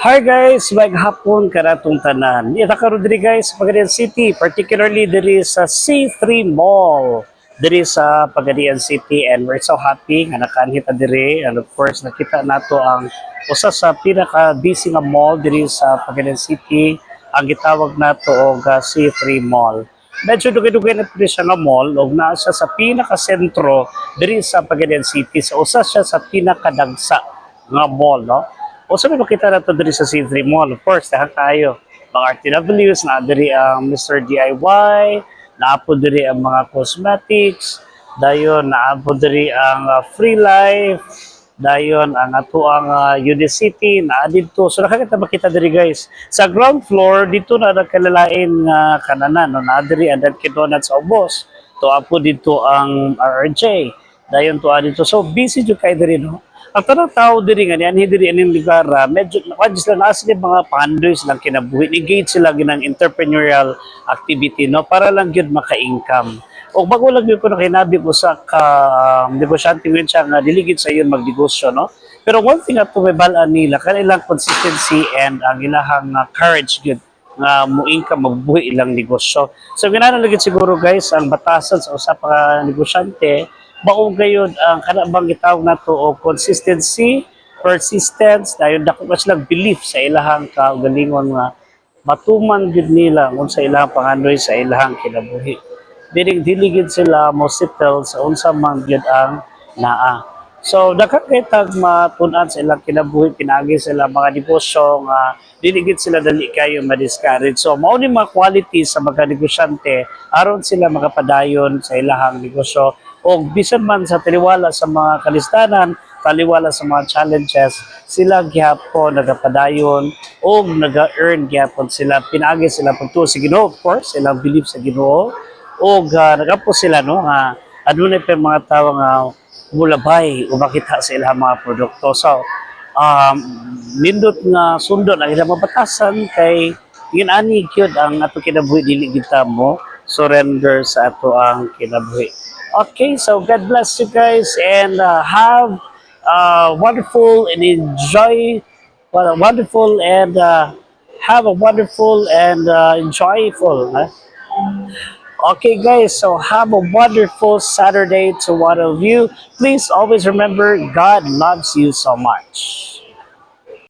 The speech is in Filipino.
Hi guys, maghapon karatong tanan. Ita karon diri guys, Pagadian City, particularly diri sa C3 Mall. Diri sa Pagadian City, and we're so happy nga nakaanhita diri, and of course nakita nato ang usa sa pinaka busy nga mall diri sa Pagadian City, ang gitawag nato og C3 Mall. Medyo dugay-dugay na po siya nga mall ug naa siya sa pinaka sentro diri sa Pagadian City. So usa siya sa pinakadagsa nga mall, no? O sabi makita na ito diri sa C3 Mall. Of course, lahat tayo. Mga RTWs, na diri ang Mr. DIY, naapo diri ang mga cosmetics, dayon naapo diri ang Free Life, dayon ang ato ang Unicity, naa dito. So nakakita makita diri guys. Sa ground floor, dito na nagkalalain nga kananan. No? Naa diri ang Dunkin Donuts sa Ubos. Tuapo dito ang RRJ. Dayon tuwa dito. So busy jud kay diri, no? Ang tanang tao diri nga niyan diri aning lugar, medyo nakadis lang as mga pandoy silang kinabuhi, engage sila ginang entrepreneurial activity, no, para lang gyud maka-income. O bago lang gyud ko nakinabi ko sa ka negosyante yun siya nga diligid sa iyon magnegosyo, no. Pero one thing ato may balaan nila kanilang consistency and ang ilahang courage gyud nga mo-income magbuhi ilang negosyo. So ginahanglan siguro guys ang batasan sa usa pa ka negosyante mao gayud ang kanabang gitawag nato o consistency, persistence, dayon dako ka silang belief sa ilahang kaugalingon nga matuman gid nila unsa ilahang pangandoy sa ilahang kinabuhi. Dili gid sila mo settle sa unsa man gid ang naa. So nakakitag matun-an sa ilang kinabuhi, pinagi sila mga negosyo nga dili gid sila dali kayo ma-discourage. So mao ni mga qualities sa mga negosyante aron sila makapadayon sa ilahang negosyo o bisan man sa taliwala sa mga kalistanan, taliwala sa mga challenges, sila gyapon nagapadayon o naga-earn gyapon sila, pinagi sila pagtuo sa Ginoo, of course, silang believe sa Ginoo o nagapo sila, no, nga adunay pa mga tawo nga mulabay o makita sa ilang mga produkto. So nindot nga sundon ang ilang mabatasan kay ginani gyud ang ato kinabuhi, dili kita mo surrender sa ato ang kinabuhi. Okay, so God bless you guys, and have wonderful and enjoy, wonderful and have a wonderful and enjoyable. Okay, guys, so have a wonderful Saturday to one of you. Please always remember God loves you so much.